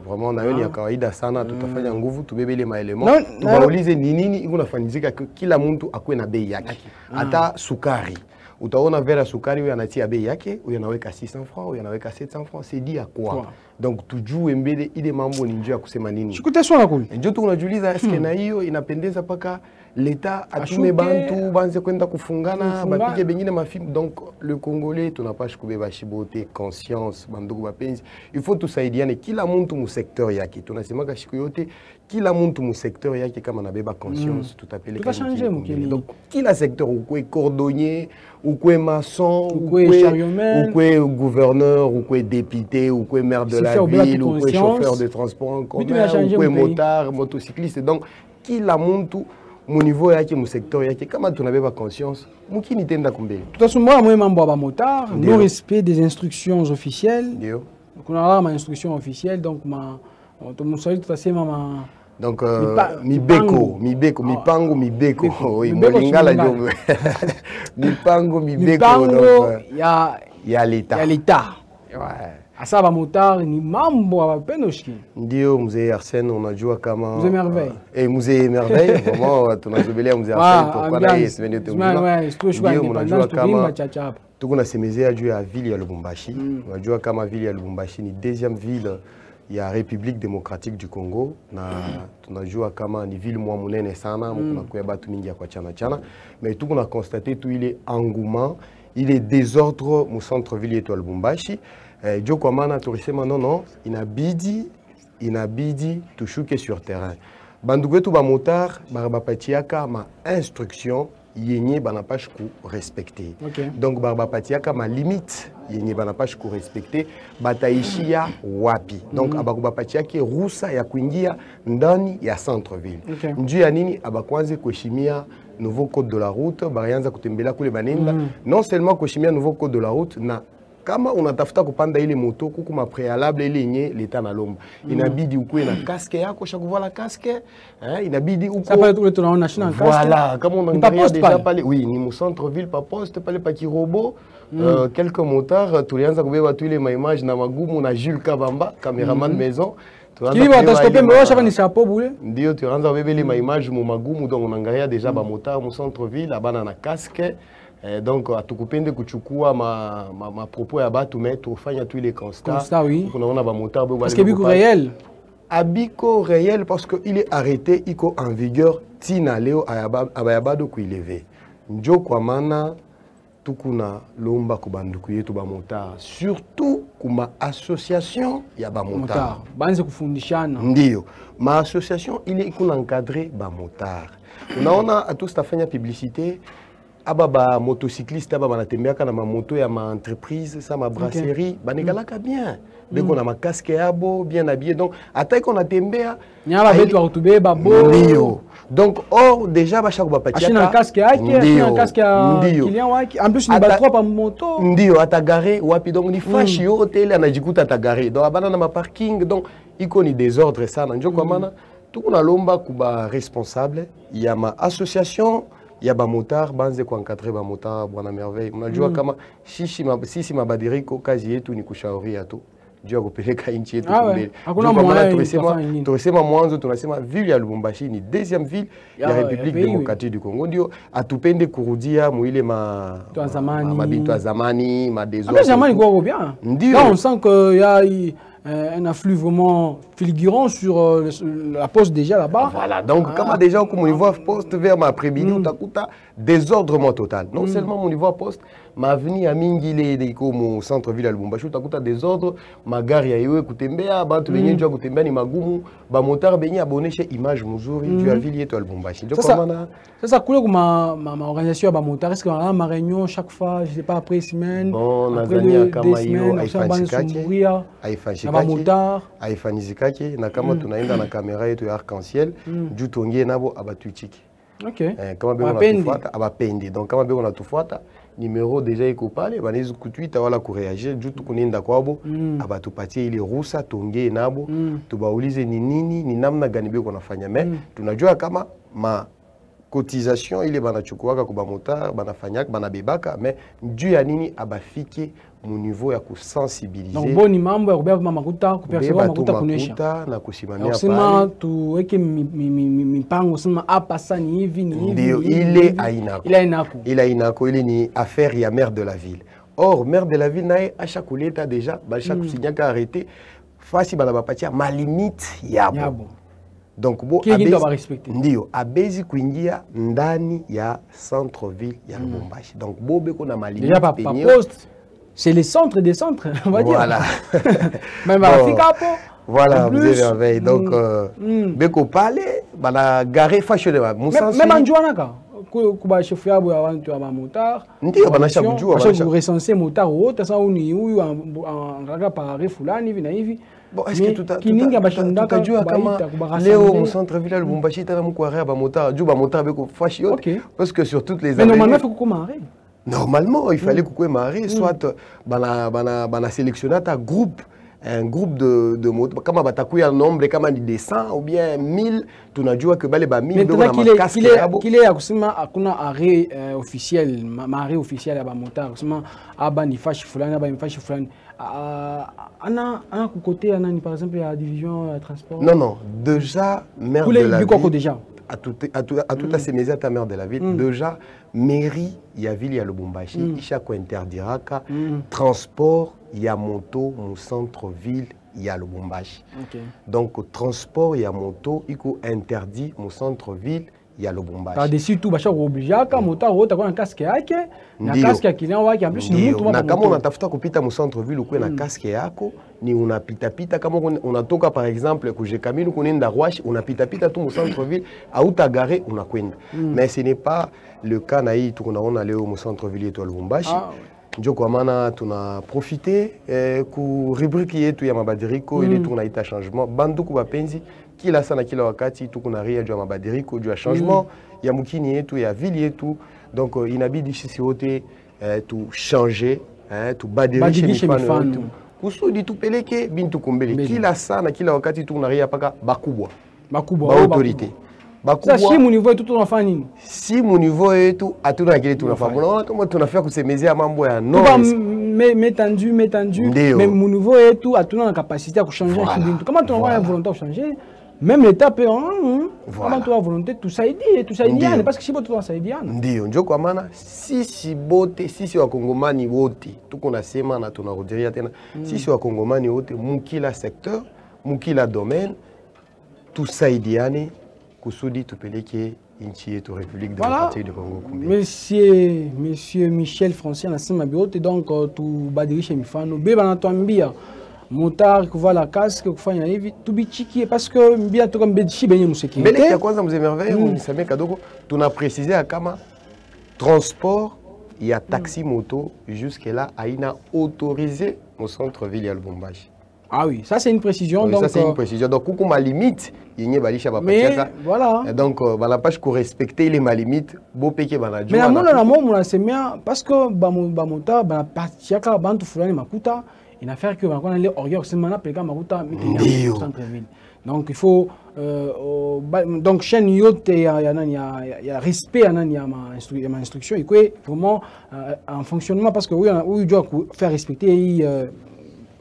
Speaker 6: vraiment na yoni ya kawaida sana tutafanya nguvu tubebe ile maelemo tubaulize ni nini iko nafanyizika kila mtu akwe na bei yake hata sukari utaona vera sukari huyo anatia bei yake huyo anaweka 600 francs huyo anaweka 700 francs c'est dit à quoi donc tujue mbele ile mambo ni njia kusema nini
Speaker 3: shikuta swala kule
Speaker 6: ndio tunajiuliza eske na hiyo inapendeza paka leta atume bantu banze kwenda kufungana bapige bengine mafimu donc le congolais tunapasha kubeba shibote conscience bandugu bapenzi il faut tusaidiane kila mtu mu secteur yake tunasemaka siku yote kila mtu mu secteur yake kama nabeba conscience tutapeleka donc kila secteur ukwe cordonnier ukwe maçon ukwe gouverneur ukwe député ukwe maire de la ville, ou chauffeur de transport en commun, ou motard, motocycliste. Donc, qui la monte mon niveau yaki mon secteur yaki comment tu n'avais pas conscience muki ni tenda kumbe
Speaker 3: de toute façon moi membre ba motard non respect des instructions officielles on a ma instruction officielle donc ma to musali tout assez mama
Speaker 6: donc mibeko oui molingala ndio mibeko donc ya l'état ouais.
Speaker 3: Asa ba motard ni mambo wa penoshki.
Speaker 6: Ndio mzee Arsène unajua kama
Speaker 3: mzee merveille.
Speaker 6: Mzee merveille vraiment tunazogelea mzee Arsène pourquoi na yeye sivende tu. Ndio unajua kama tuko nasemezea juu ya ville ya Lubumbashi. Unajua kama ville ya Lubumbashi ni deuxième ville ya République démocratique du Congo na tunajua kama ni ville mwa munene sana mkunakuya batu mingi ya kwa chana mais tuko na constater tout il est engouement, il est désordre mu centre ville yetu ya Lubumbashi. Joe Kwamana tulisema non inabidi tushuke sur terrain. Bandugu wetu ba motard barabapatiaka ma instruction yenye banapash ku respecter. Donc barabapatiaka ma limite yenye banapash ku respecter bataishia wapi. Donc abakubapatiaki rusa ya kuingia ndani ya centre ville. Njuu ya nini abakwanze kuheshimia nouveau code de la route, barianza kutembela kule banenda. Non seulement kuheshimia nouveau code de la route na kama unatafuta kupanda ile moto kuku ma préalable ile yenye leta na lomba inabidi ukue na casque yako chaque fois la casque inabidi uko
Speaker 3: ça peut être tunaona china casque
Speaker 6: voilà kama unaangalia déjà pale oui ni mu centre ville pa poste pale pa Kirobo quelques motards tulianza kubeba tu ile ma image na magumu na Jules Kabamba cameraman maison
Speaker 3: Qui va t'ascoper mais ça va ni chapeau boule
Speaker 6: ndio tuanza kubeba ile ma image mu magumu donc unaangalia déjà ba motards mu centre ville abana na casque. Donc atukupende kuchukua ma propos ya batu mais tufanya tu les constats
Speaker 3: oui.
Speaker 6: Unaona ba motard
Speaker 3: parce que biko réel
Speaker 6: abiko réel parce que il est arrêté iko en vigueur tina leo abayabado kuilever njo kwa maana tukuna lomba kubanduku yetu ba motard surtout kuma association ya ba motard
Speaker 3: banze kufundishana
Speaker 6: ndio ma association ile iko encadrer ba motard unaona atustafanya publicité aba ba motocycliste aba banatembeaka na ma moto ya ma entreprise ça ma brasserie banegalaka bien beko na ma casque yabo bien habillé donc ata ko na tembea
Speaker 3: nyaba betu akutube babo
Speaker 6: ndio donc or déjà ba chaque bapatia
Speaker 3: achina casque yake achina casque ya client wake en plus ni ba trois pa moto
Speaker 6: ndio atagare wapi donc ni fashi yote ile anajikuta atagare donc abana na ma parking donc iko ni désordre sana njo kwa maana tuko na lomba kuba responsable ya ma association ya ba motard banze ku encadrer ba motard bwana merveille unajua kama sisi mabadiriko kazi yetu ni kushauria tu juu ya kupeleka nchi yetu mbele
Speaker 3: hakuna mwana
Speaker 6: tunasema mwanzo tunasema ville ya Lubumbashi ni deuxième ville ya République démocratique du Congo ndio atupende kurudia muile mabintu ya zamani ma désordre
Speaker 3: zamani kwa bien là on sent que y a un afflux vraiment fulgurant sur la poste déjà là-bas.
Speaker 6: Voilà, donc comme déjà comme on y voit poste vers ma après-midi, utakuta désordre total. Non seulement on y voit poste, ma avenue à Mingile comme centre-ville à Lubumbashi, utakuta désordre, ma gare ya yewe kutembea, bantu benye njua kutembea ni magumu, ba motar benye abonné chez image muzuri du à ville yetu à Lubumbashi.
Speaker 3: Ça coule comme ma organisation ba motar, est-ce qu'on a ma réunion chaque fois, je sais pas après semaine,
Speaker 6: bon,
Speaker 3: après 2 semaines,
Speaker 6: haifanizikake na kama tunaenda na kamera yetu ya arc-en-ciel juu tuongee nabo abatuchiki. Kama beko natufuata abapende. Donc kama beko natufuata numéro déjà iko pale banezi kutuita wala kureagir juu tukunenda kwabo abatupatie ile ruhusa tuongee nabo tubaulize ni nini ni namna gani beko nafanya mais tunajua kama ma cotisation ile banachukuaka kwa motard banafanyaka banabebaka mais juu ya nini abafike mu niveau ya kusensibiliser.
Speaker 3: Donc boni mambo ya kubeba makuta kupercevoir makuta kunesha
Speaker 6: na kusimamia pale.
Speaker 3: Sema tuweke mipango sema hapa sasa ni hivi ni hivi.
Speaker 6: Ndio ile ainako ile ni affaire ya maire de la ville. Or maire de la ville naye acha kuleta déjà basha kusinyaka arrêté fasi bana bapatia ma limite yabo. Donc bo ndio abezi kuingia ndani ya centre ville ya Lubumbashi. Donc bo beko na ma limite
Speaker 3: penye. C'est le centre des centres, on va dire.
Speaker 6: Voilà.
Speaker 3: Même Africa,
Speaker 6: voilà, vous avez merveille. Donc, beko pale, bana garé fashionné.
Speaker 3: Même en Jouanaka, kuba chef ya bantu ya motard.
Speaker 6: Ndio bana chaque jour,
Speaker 3: bana chaque recenser motard ou autre, ça on y ou en raga par fulani hivi na hivi.
Speaker 6: Bon, est-ce que tout a dû à Léo, au centre-ville, le Bombashi, tu as un motard, parce que sur toutes les
Speaker 3: années. Mais normalement, il faut qu'on m'arrête.
Speaker 6: Normalement, il fallait qu'on m'arrête, soit sélectionné un groupe de motos, comme un nombre, comme des 100 ou bien 1000, tu n'as dit que les 1000,
Speaker 3: maintenant qu'il est arrêt officiel, arrêt officiel à motard, à Banifash Fulani, à Banifash Fulani. Côté, par exemple, la division transport.
Speaker 6: Non, déjà, maire de la ville. Déjà. À tout à ces médias, ta mère de la ville. Déjà, mairie, il y a ville, il y a le Bombashi, chaque interdira transport, il y a moto, mon centre-ville, il y a le Bombashi. Donc, transport, il y a moto, il faut interdit mon centre-ville, il y a le Bombashi.
Speaker 3: Par-dessus tout, il obligé à moto, tu as un casque à un casque qui est en plus,
Speaker 6: nous, on a tafuta kupita mon centre-ville, ou un casque yako, ni on a pita, comme on a toka par exemple, que j'ai camino, qu'on est d'Arwash, on a pita tout mon centre-ville, à Outagare, on a kwenda. Mais ce n'est pas le cas naïf, on a allé au centre-ville et au Bombashi. Njoko amana tuna profité ku rubrique yetu ya mabadiliko ile tunaita changement banduku bapenzi kila sana kila wakati tukuna ria juu ya mabadiliko juu ya changement ya mukini yetu ya ville yetu donc inabidi sisi wote tu changer tubadilishe mifano yetu kusudi tupeleke bintu kumbele kila sana kila wakati tukuna ria paka bakubwa autorité.
Speaker 3: Ça, si mon niveau est tout en famille.
Speaker 6: Si mon niveau est tout, à tout dans laquelle tu n'as pas. Comment tu n'as fait que ces médias à mambo à non.
Speaker 3: Mais tendu. Mais mon niveau est tout, à tout dans la capacité à changer. Comment tu as la volonté de changer? Même l'étape est comment tu as la volonté, tout ça est dit, parce que si tu as ça est dit.
Speaker 6: Ndio, ndio kwa maana sisi bote, sisi wa Kongomani wote, tuko nasema na tunarudia tena, sisi wa Kongomani wote, mukila secteur, mukila domaine, tusaidiane. Kusudi tupeleke nchi yetu République démocratique du Congo.
Speaker 3: Monsieur Michel Français anasema biote donc tubadilishe mifano beba natuambia motari kuvala casque kufanya hivi tubichikie parce que mbia toka mbedishi benye musekirite.
Speaker 6: Mbele ya kwanza mzee Merveille unisamee kadogo tuna préciser kama transport ya taxi moto jusque là aina autorisé au centre ville ya Lubumbashi.
Speaker 3: Ah oui, ça c'est une précision.
Speaker 6: Oui,
Speaker 3: donc,
Speaker 6: ça c'est une précision. Donc, quand ma limite, il y a
Speaker 3: mais voilà.
Speaker 6: Donc, la page qu'on respecter les ma limite, beau péké bana.
Speaker 3: Mais la mon c'est bien parce que bamota partia ka bantu fulani makuta, il a fait que on aller orgueil c'est mana péka makuta mais centre ville. Donc il faut donc chaîne yote il y a respect il y a ma instruction et quoi vraiment en fonctionnement parce que oui il doit faire respecter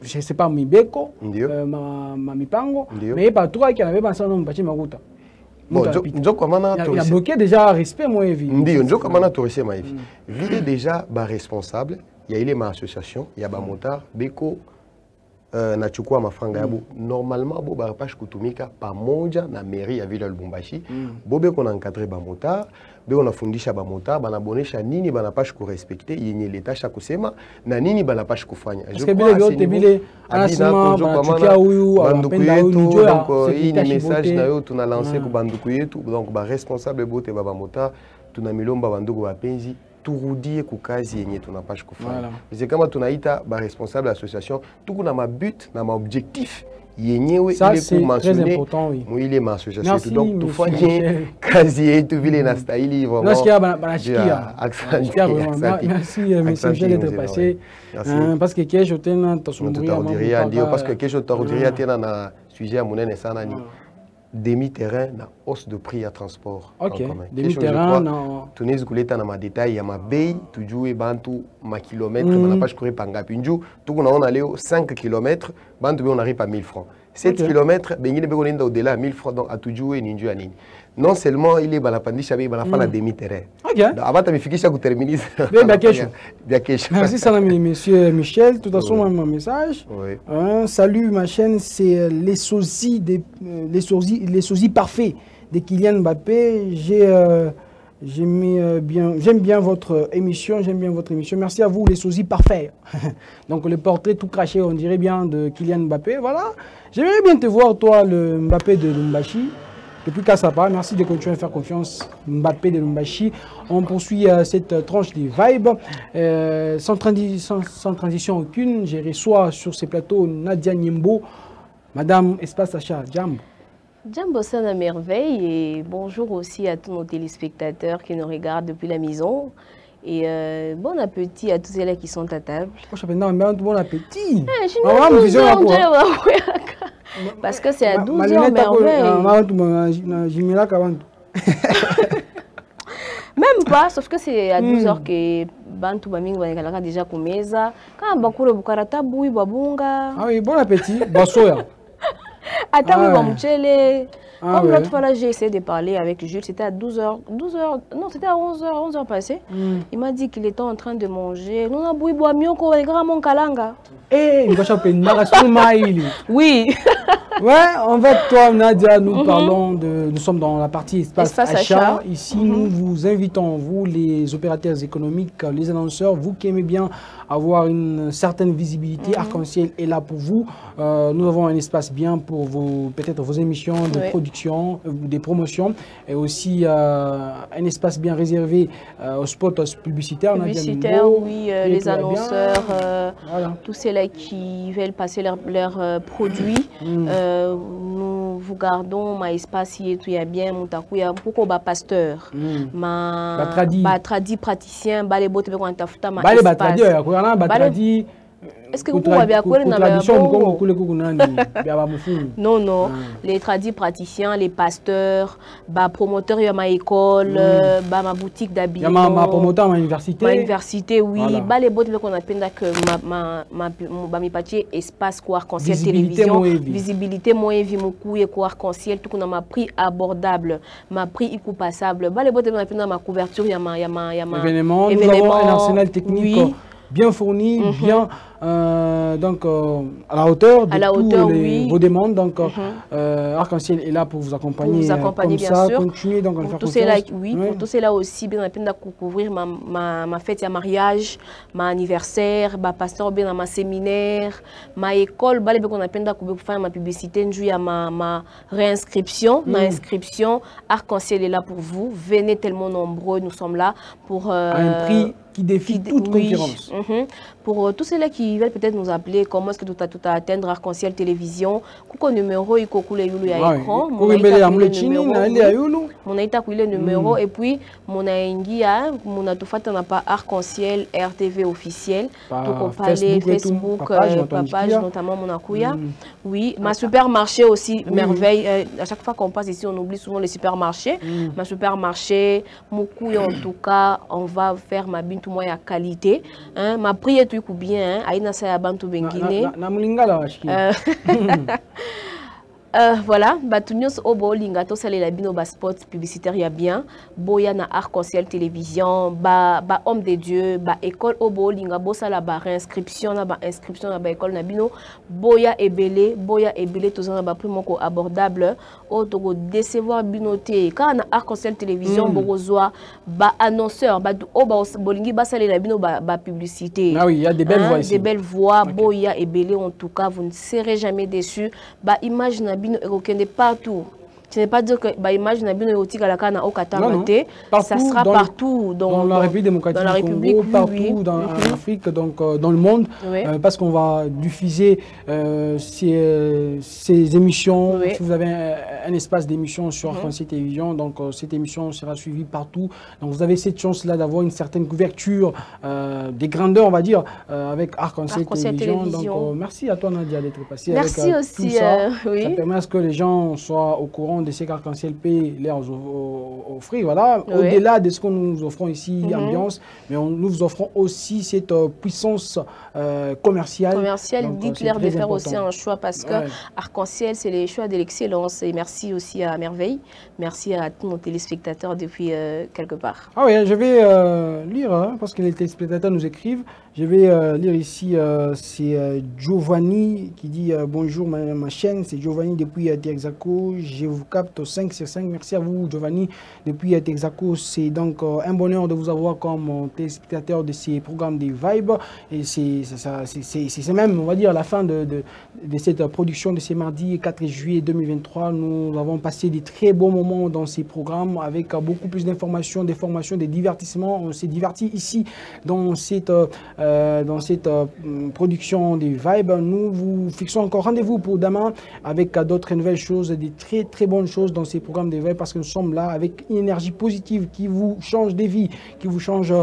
Speaker 3: je ne sais pas, Mibeko, Mipango, mais pas toi qui avait pensé dans le bâtiment Makuta. Il a bloqué déjà respect, moi,
Speaker 6: évidemment. Ndio, comment tu as ma vie. Ville déjà responsable, il y a ma association, il y a ma motard, Beko, na chukua mafranga yabu. Normalement, bo barapash kutumika pamoja na mairie ya Ville Lubumbashi. Bobe qu'on a encadré ba motard, be on a fundisha ba motard, banabonesha nini banapash ku respecter yenye leta cha kusema na nini banapash kufanya.
Speaker 3: Je crois que bile anasema tukia huyu
Speaker 6: banduku yetu donc hii ni message na yo tuna lancer ku banduku yetu donc ba responsable bote ba motard tunamilomba banduku wapenzi turudie kukazi yenye tunapasha kufanya. C'est kama tunaita ba responsable association tuko na mabut na maobjectif yenyewe ile ku mentionner ile ma association donc tufanye kazi yetu vile na stahili vraiment.
Speaker 3: Nasikia banashikia. Merci monsieur d'être passé parce que kesho tena
Speaker 6: tasumuria ndio parce que kesho tutarudia tena na sujet ya munene sana ni demi-terrain na hausse de prix à transport.
Speaker 3: Ok, demi-terrain.
Speaker 6: Tunaweza kuleta na madetail ya mabei tujue bantu ma kilomètre banapasha courir pangapi. Nju tuko naona leo 5 km bantu on arrive à 1000 francs. 7 km bengine beko nenda au-delà 1000 francs donc atujue ni nju ya nini. Non seulement il est banapandisha bei banafanya demi-terrain.
Speaker 3: Ok.
Speaker 6: Avant tabifikisha ku terminus.
Speaker 3: Bien kesho. Merci sana monsieur Michel, tout à son mon message. Salut ma chaîne, c'est les sosies parfaits de Kylian Mbappé. J'aime bien votre émission, Merci à vous les sosies parfaits. Donc le portrait tout craché, on dirait bien de Kylian Mbappé. Voilà. J'aimerais bien te voir toi le Mbappé de Lumbashi. Depuis Kassapa, merci de continuer à faire confiance. Mbappé de Lumbashi. On poursuit cette tranche des vibes. Sans transition aucune, j'ai reçu sur ces plateaux Nadia Niembo. Madame Espace Sacha, Jambo.
Speaker 7: Jambo Sana Merveille et bonjour aussi à tous nos téléspectateurs qui nous regardent depuis la maison. Et bon appétit à tous ceux qui sont à table.
Speaker 3: Bon appétit.
Speaker 7: Parce que c'est à 12h merveille. Même pas, sauf que c'est à 12h que Bantu Bamingo va déjà kumeza. Quand bakure bukarata bui babunga.
Speaker 3: Ah oui, bon appétit. Basoya.
Speaker 7: Attends, comme l'autre fois là, j'ai essayé de parler avec Jules, c'était à 12h, non, c'était à 11h passé. Il m'a dit qu'il était en train de manger. Nous avons bu mioko et grand mon kalanga.
Speaker 3: Eh, il va choper une
Speaker 7: Oui.
Speaker 3: Ouais, en fait, toi, Nadia, nous parlons de. Nous sommes dans la partie espace achat. Ici, nous vous invitons, vous, les opérateurs économiques, les annonceurs, vous qui aimez bien avoir une certaine visibilité, Arc-en-Ciel est là pour vous. Nous avons un espace bien pour peut-être vos émissions de production, des promotions, et aussi un espace bien réservé aux spots publicitaires.
Speaker 7: Publicitaires, oui, les annonceurs, voilà. Tous ceux-là qui veulent passer leurs produits. Nous vous gardons ma espace il y a bien mutakuya pourquoi ba pasteur ma tradi praticien ba les bottes be quand tafuta ma espace est-ce que vous pouvez bien quoi non non les tradis praticiens les pasteurs ba promoteurs ya ma école ba ma boutique d'habillement
Speaker 3: ma promoteur ma université
Speaker 7: oui ba les bottes qu'on appelle que ma mi papier espace quoi Arc-en-Ciel télévision visibilité moins vie beaucoup et quoi Arc-en-Ciel tout qu'on a ma prix abordable ma prix incompassable ba les bottes qu'on appelle ma couverture ya ma
Speaker 3: événement nous avons un arsenal technique bien fourni, bien donc à la hauteur de vos demandes. Donc Arc-en-Ciel est là pour vous accompagner, comme
Speaker 7: bien
Speaker 3: ça,
Speaker 7: sûr.
Speaker 3: Continuer donc à le faire
Speaker 7: pour tous ceux-là aussi, bien à couvrir ma fête, ma mariage, ma anniversaire, ma pasteur bien dans ma séminaire, ma école, qu'on appelle pour faire ma publicité, ma réinscription, ma inscription. Arc-en-Ciel est là pour vous. Venez tellement nombreux, nous sommes là pour
Speaker 3: un prix qui défie toute concurrence.
Speaker 7: Pour tous ceux-là qui veulent peut-être nous appeler, comment est-ce que tu as atteindre Arc-en-Ciel télévision, coucou numéro, il coule à écran, mon numéro, et puis mon ingia, mon atoufata n'a pas Arc-en-Ciel RTV officiel, donc Facebook, page notamment mon akouya. Oui, ma supermarché aussi, merveille. À chaque fois qu'on passe ici, on oublie souvent les supermarchés. Ma supermarché, mon couille en tout cas, on va faire ma bine tout moins à qualité. Ma prière tout coup bien, aïna sa bantu bengine. Voilà, batunios obo lingato sale la bino ba spot publicitaire ya bien, boya na Arc-en-Ciel télévision, ba homme de Dieu, ba école obo linga bosa la ba réinscription na ba inscription na ba école na bino, boya ebele tous na ba prix moko abordable, o togo décevoir binoté. Quand na Arc-en-Ciel télévision bozoa ba annonceur, ba bolingi ba sale la bino ba publicité.
Speaker 3: Ah oui, il y a des belles voix ici.
Speaker 7: Des belles voix, boya ebele en tout cas, vous ne serez jamais déçus. Ba image na partout. Ce n'est pas dire que l'image n'a pas ça sera partout
Speaker 3: dans la République démocratique du Congo, partout dans l'Afrique, donc dans le monde, parce qu'on va diffuser ces émissions. Si vous avez un espace d'émission sur Arc-en-Ciel Télévision, donc cette émission sera suivie partout. Donc vous avez cette chance-là d'avoir une certaine couverture des grandeurs, on va dire, avec Arc-en-Ciel Télévision. Donc merci à toi Nadia d'être passée.
Speaker 7: Merci
Speaker 3: avec,
Speaker 7: aussi.
Speaker 3: Tout ça. Ça permet à ce que les gens soient au courant de ce qu'Arc-en-Ciel peut leur offrir. Voilà. Au-delà de ce que nous offrons ici, ambiance, mais nous vous offrons aussi cette puissance commerciale.
Speaker 7: Dites-leur de faire aussi un choix parce que Arc-en-Ciel, c'est les choix de l'excellence. Et merci aussi à Merveille. Merci à tous nos téléspectateurs depuis quelque part.
Speaker 3: Ah oui, je vais lire, parce que les téléspectateurs nous écrivent. Je vais lire ici, c'est Giovanni qui dit bonjour ma chaîne, c'est Giovanni depuis Texaco. Je vous capte 5 sur 5. Merci à vous, Giovanni, depuis Texaco. C'est donc un bonheur de vous avoir comme téléspectateur de ces programmes des Vibes. Et c'est même, on va dire, la fin de cette production de ces mardis 4 juillet 2023. Nous avons passé des très beaux moments dans ces programmes avec beaucoup plus d'informations, des formations, des divertissements. On s'est diverti ici dans cette production des Vibes. Nous vous fixons encore rendez-vous pour demain avec d'autres nouvelles choses, des très très bonnes choses dans ces programmes des Vibes, parce que nous sommes là avec une énergie positive qui vous change des vies, qui vous change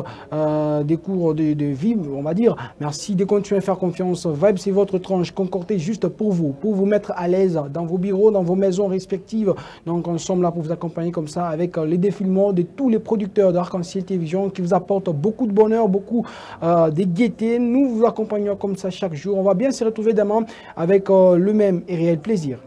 Speaker 3: des cours de vie, on va dire. Merci de continuer à faire confiance. Vibes, c'est votre tranche concoctée juste pour vous mettre à l'aise dans vos bureaux, dans vos maisons respectives. Donc nous sommes là pour vous accompagner comme ça avec les défilements de tous les producteurs d'Arc-en-Ciel Télévision qui vous apportent beaucoup de bonheur, beaucoup de gaieté. Nous vous accompagnons comme ça chaque jour. On va bien se retrouver demain avec le même et réel plaisir.